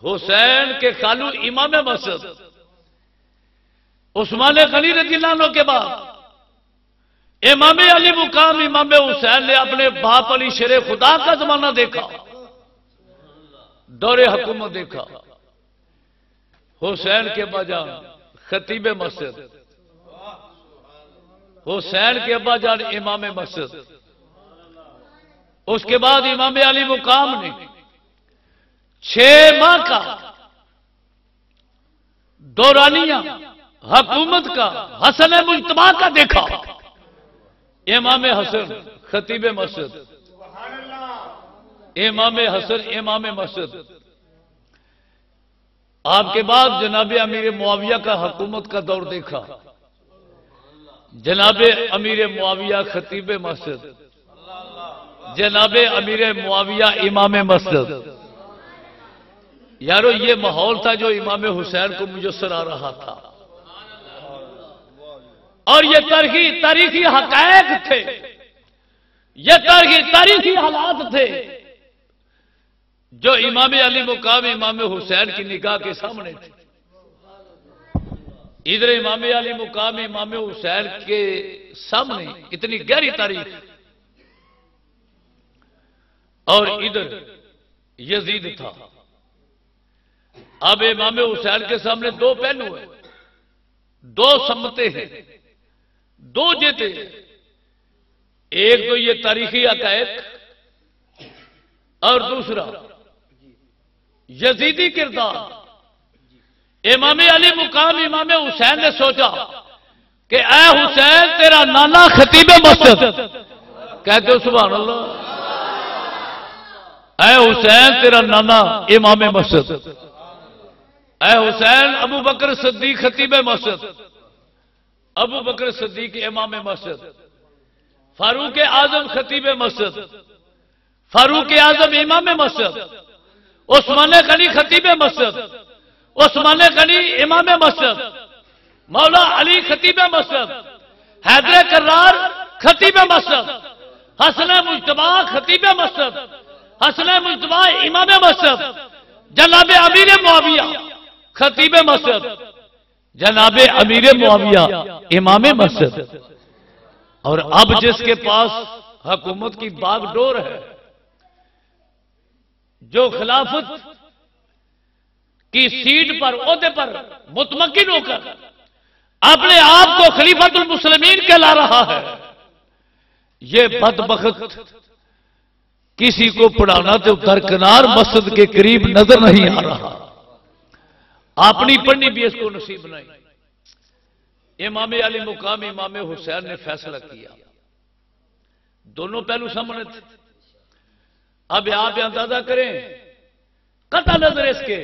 حسین کے خالو امام مسجد عثمان غنی رضی اللہ عنہ کے بعد امام علی مقام امام حسین نے اپنے باپ علی شیر خدا کا زمانہ دیکھا، دور حکومت دیکھا۔ حسین کے ابا جان خطیب مسجد، حسین کے ابا جان امام مسجد، اس کے بعد امام علی مقام نے 6 ماہ کا دورانیہ حکومت کا حسن مجتبی کا دیکھا۔ امام حسن خطیب مسجد، امام حسن امام مسجد۔ آپ کے بعد جناب امیر معاویہ کا حکومت کا دور دیکھا، جناب امیر معاویہ خطیب مسجد، جناب امیر معاویہ امام مسجد۔ یارو یہ ماحول تھا جو امام حسین کو میسر آ رہا تھا، اور یہ تاریخی حقائق تھے، یہ تاریخی حالات تھے جو امام علی مقام امام حسین کی نگاہ کے سامنے تھے۔ ادھر امام علی مقام امام حسین کے سامنے اتنی گہری تاریخ، اور ادھر یزید تھا۔ اب امام حسین کے سامنے 2 پہلو ہیں، 2 سمتیں ہیں، 2 جیتے ہیں۔ ایک تو یہ تاریخی حقائق، اور دوسرا یزیدی کردار۔ امام علی مقام امام حسین نے سوچا کہ اے حسین تیرا نانا خطیب مسجد، کہتے ہو سبحان اللہ، اے حسین تیرا نانا امام مسجد، اے حسین ابو بکر صدیق خطیب مسجد، ابو بکر صدیق امام مسجد، فاروق اعظم خطیب مسجد، فاروق اعظم امام مسجد، عثمان غنی خطیب مسجد، عثمان غنی امام مسجد، مولا علی خطیب مسجد، حیدر کرار خطیب مسجد، حسن مجتبی خطیب مسجد، حسن مجتبی امام مسجد، جناب امیر معاویہ خطیب مسجد، جناب امیر معاویہ امام مسجد۔ اور اب جس کے پاس حکومت کی باغ ڈور ہے، جو خلافت کی سیٹ پر عہدے پر مطمئن ہو کر اپنے آپ کو خلیفۃ المسلمین کہلا رہا ہے، یہ بدبخت کسی کو پڑھانا تو درکنار مسجد کے قریب نظر نہیں آ رہا، اپنی پڑھنی بھی اس کو نصیب نہیں۔ امام علی مقام امام حسین نے فیصلہ کیا، دونوں پہلو سامنے تھے۔ اب آپ اندازہ کریں قطع نظر اس کے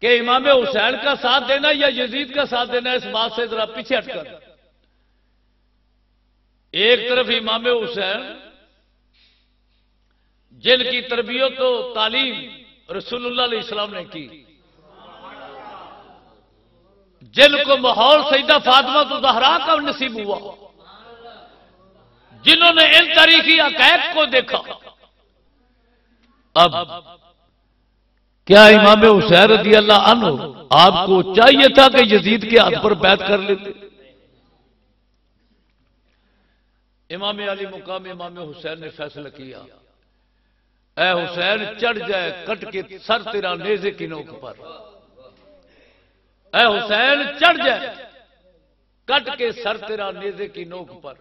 کہ امام حسین کا ساتھ دینا یا یزید کا ساتھ دینا، اس بات سے ذرا پیچھے ہٹ کر ایک طرف امام حسین جن کی تربیت و تعلیم رسول اللہ علیہ السلام نے کی، جن کو ماحول سیدہ فاطمہ الزہرا کا نصیب ہوا، جنہوں نے ان تاریخی حقائق کو دیکھا، اب کیا امام حسین رضی اللہ عنہ آپ کو چاہیے تھا کہ یزید کے ہاتھ پر بیعت کر لیتے؟ امام علی مقام امام حسین نے فیصلہ کیا، اے حسین چڑھ جائے کٹ کے سر تیرا نیزے کی نوک پر، اے حسین چڑھ جائے کٹ کے سر تیرا نیزے کی نوک پر،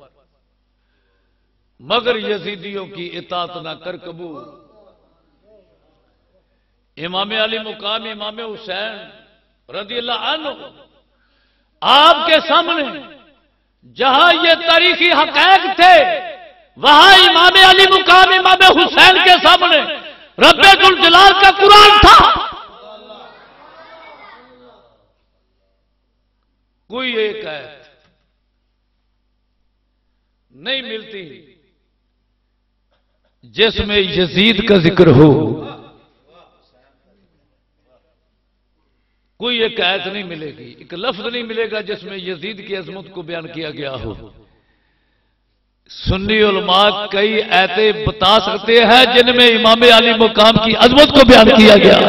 مگر یزیدیوں کی اطاعت نہ کر قبول۔ امام علی مقام امام حسین رضی اللہ عنہ آپ کے سامنے جہاں یہ تاریخی حقائق تھے، وہاں امام علی مقام امام حسین کے سامنے رب ذوالجلال کا قرآن تھا۔ کوئی ایک آیت نہیں ملتی جس میں یزید کا ذکر ہو، کوئی ایک آیت نہیں ملے گی، ایک لفظ نہیں ملے گا جس میں یزید کی عظمت کو بیان کیا گیا ہو۔ سنی علماء کئی آیتیں بتا سکتے ہیں جن میں امام علی مقام کی عظمت کو بیان کیا گیا۔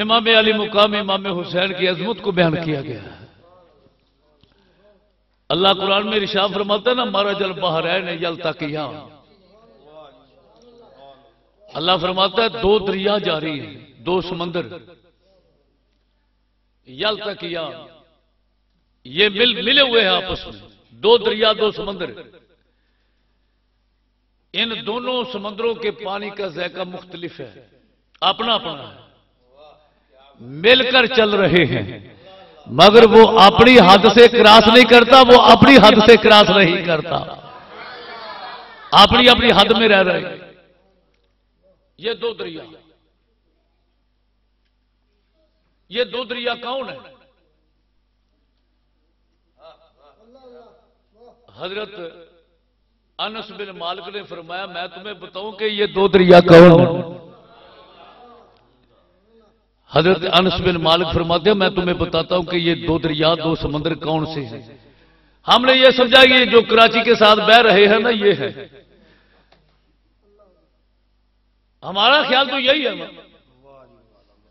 امام علی مقام امام حسین کی عظمت کو بیان کیا گیا ہے۔ اللہ قرآن میں ارشاد فرماتا ہے نا مرج البحرین یلتقیان، اللہ فرماتا ہے دو دریا جاری ہیں، دو سمندر یلتقیان، یہ ملے ہوئے ہیں آپس میں، دو دریا دو سمندر، ان دونوں سمندروں کے پانی کا ذائقہ مختلف ہے، اپنا اپنا ہے، مل کر چل رہے ہیں، مگر وہ اپنی حد سے کراس نہیں کرتا، وہ اپنی حد سے کراس نہیں کرتا، اپنی اپنی حد میں رہ رہے ہیں۔ یہ دو دریا، یہ دو دریا کون ہے؟ حضرت انس بن مالک نے فرمایا میں تمہیں بتاؤں کہ یہ دو دریا کون ہیں؟ حضرت انس بن مالک فرماتے ہیں میں تمہیں بتاتا ہوں کہ یہ دو دریا دو سمندر کون سے ہیں۔ ہم نے یہ سمجھا کہ جو کراچی کے ساتھ بہ رہے ہیں نا یہ ہے، ہمارا خیال تو یہی ہے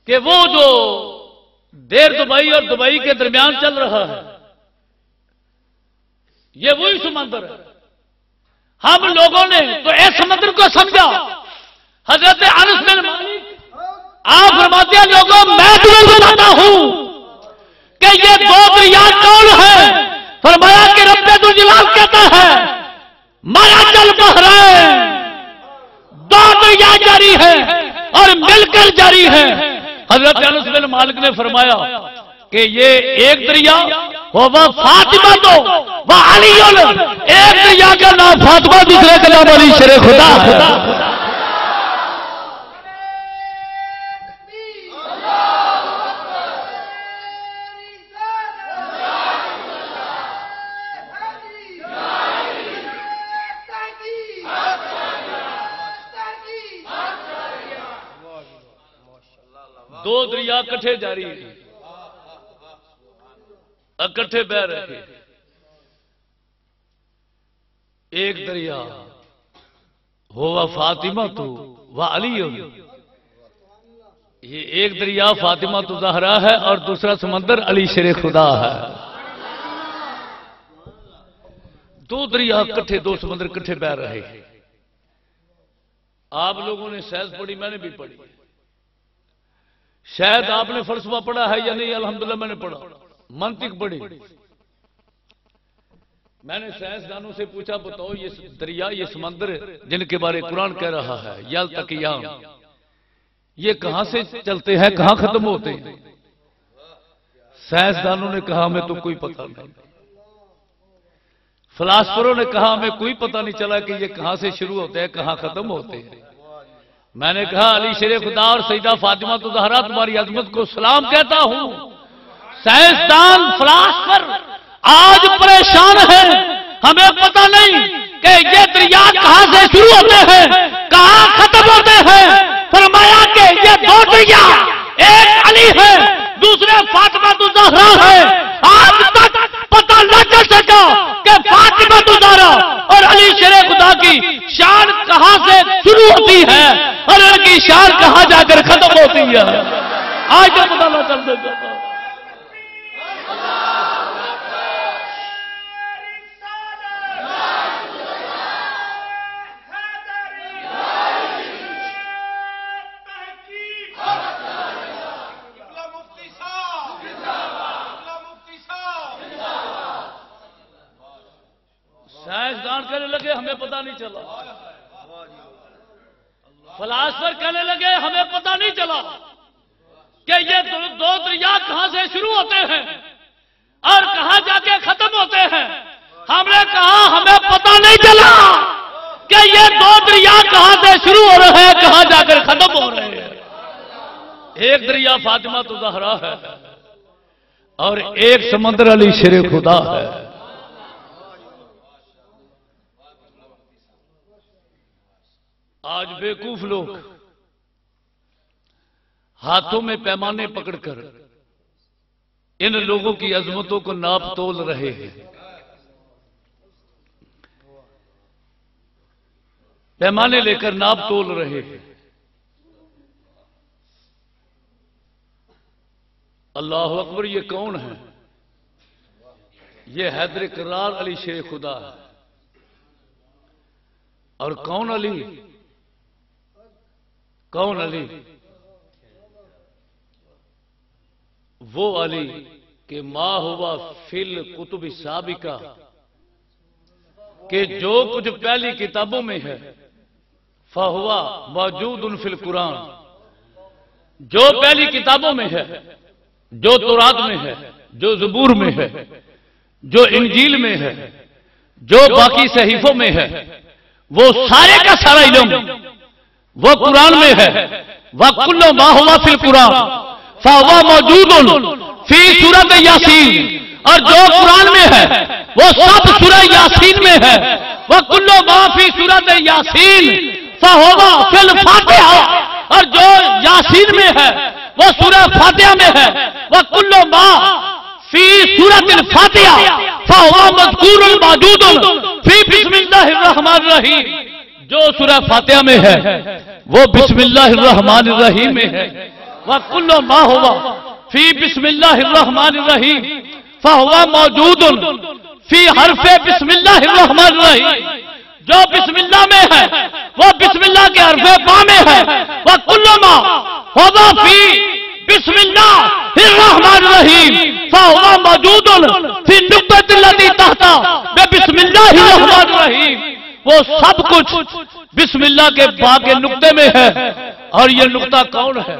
کہ وہ جو دیر دبئی اور دبئی کے درمیان چل رہا ہے یہ وہی سمندر ہے۔ ہم لوگوں نے تو اس سمندر کو سمجھا۔ حضرت انس بن مالک آپ فرماتے ہیں لوگوں میں تمہیں بتاتا ہوں کہ یہ دو دریا کون ہے؟ فرمایا کہ رب ذوالجلال کہتا ہے مرج البحرین، دو دریا جاری ہے اور مل کر جاری ہے۔ حضرت انس بن مالک نے فرمایا کہ یہ ایک دریا وہ فاطمہ تو وہ علی، ایک دریا کا نام فاطمہ دوسرے کا نام علی شیر خدا۔ دو دریا کٹھے جاری ہیں، اکٹھے بہ رہے، ایک دریا ہوا فاطمہ تو وہ علی، یہ ایک دریا فاطمہ تو زہرا ہے اور دوسرا سمندر علی شیر خدا ہے۔ دو دریا کٹھے، دو سمندر کٹھے بہ رہے۔ آپ لوگوں نے سائنس پڑھی، میں نے بھی پڑھی، شاید آپ نے فلسفہ پڑھا ہے یا نہیں، الحمدللہ میں نے پڑھا، منطق پڑھی۔ میں نے سائنسدانوں سے پوچھا بتاؤ یہ دریا یہ سمندر جن کے بارے قرآن کہہ رہا ہے یلتقیان، یہ کہاں سے چلتے ہیں، کہاں ختم ہوتے ہیں؟ سائنسدانوں نے کہا ہمیں تو کوئی پتہ نہیں، فلاسفروں نے کہا ہمیں کوئی پتہ نہیں چلا کہ یہ کہاں سے شروع ہوتے ہیں کہاں ختم ہوتے ہیں۔ میں نے کہا علی شیر خدا اور سیدہ فاطمہ تو زہرا تمہاری عظمت کو سلام کہتا ہوں۔ سائنسدان فلاسفر آج پریشان ہیں، ہمیں پتہ نہیں کہ یہ دریا کہاں سے شروع ہوتے ہیں کہاں ختم ہوتے ہیں۔ فرمایا کہ یہ دو دریا ایک علی ہے دوسرے فاطمہ تو زہرا ہے۔ آج تک پتہ نہ چل سکا کہ فاطمہ تو زہرا اور علی شیر خدا کی شان کہاں سے شروع ہوتی ہے اور ان کی شان کہاں جا کر ختم ہوتی ہے، آج تک پتہ نہ چل سکا۔ سائنسدان کہنے لگے ہمیں پتہ نہیں چلا، فلاسفر کہنے لگے ہمیں پتہ نہیں چلا کہ یہ دو دریا کہاں سے شروع ہوتے ہیں اور کہاں جا کے ختم ہوتے ہیں۔ ہم نے کہا ہمیں پتہ نہیں چلا کہ یہ دو دریا کہاں سے شروع ہو رہے ہیں کہاں جا کر ختم ہو رہے ہیں۔ ایک دریا فاطمہ تو زہرا ہے اور ایک سمندر علی شیر خدا ہے۔ آج بیوقوف لوگ ہاتھوں میں پیمانے پکڑ کر ان لوگوں کی عظمتوں کو ناپ تول رہے ہیں، پیمانے لے کر ناپ تول رہے ہیں۔ اللہ اکبر، یہ کون ہے؟ یہ حیدر کرار علی شیر خدا ہے۔ اور کون علی؟ کون علی؟ وہ علی کہ ما ہوا فی الکتب السابقہ، کہ جو کچھ پہلی کتابوں میں ہے فہوا موجود فی القرآن، جو پہلی کتابوں میں ہے، جو تورات میں ہے، جو زبور میں ہے، جو انجیل میں ہے، جو باقی صحیفوں میں ہے، وہ سارے کا سارا علم وہ قرآن میں ہے۔ وَكُلُّ مَا هُوَ فِي الْقُرْآنِ فَهُوَ مَوْجُودٌ فِي سورۃ یاسین، اور جو قرآن میں ہے وہ سب سورہ یاسین میں ہے۔ وَكُلُّ مَا فِي سورۃ یاسین فَهُوَ فِي الْفَاتِحَةِ، اور جو یاسین میں ہے وہ سورہ فاتحہ میں ہے۔ وَكُلُّ مَا فِي سورۃ الفاتحہ فَهُوَ مذکور موجود فِي بسم اللہ الرحمن الرحیم، جو سورہ فاتحہ میں ہے وہ بسم اللہ الرحمن الرحیم میں ہے۔ وَكُلُّ مَا هُوَ فِي بسم اللہ الرحمن الرحیم فَهُوَ موجود فِي حرف بسم اللہ الرحمن الرحیم، جو بسم اللہ میں ہے وہ بسم اللہ کے حرف با میں ہے۔ وَكُلُّ مَا هُوَ فِي بسم اللہ الرحمن الرحیم فَهُوَ موجود فِي النُّقْطَةِ الَّتِي تَحْتَ بسم اللہ الرحمن الرحیم، وہ سب کچھ بسم اللہ کے با کے نقطے میں ہے۔ اور یہ نقطہ کون ہے؟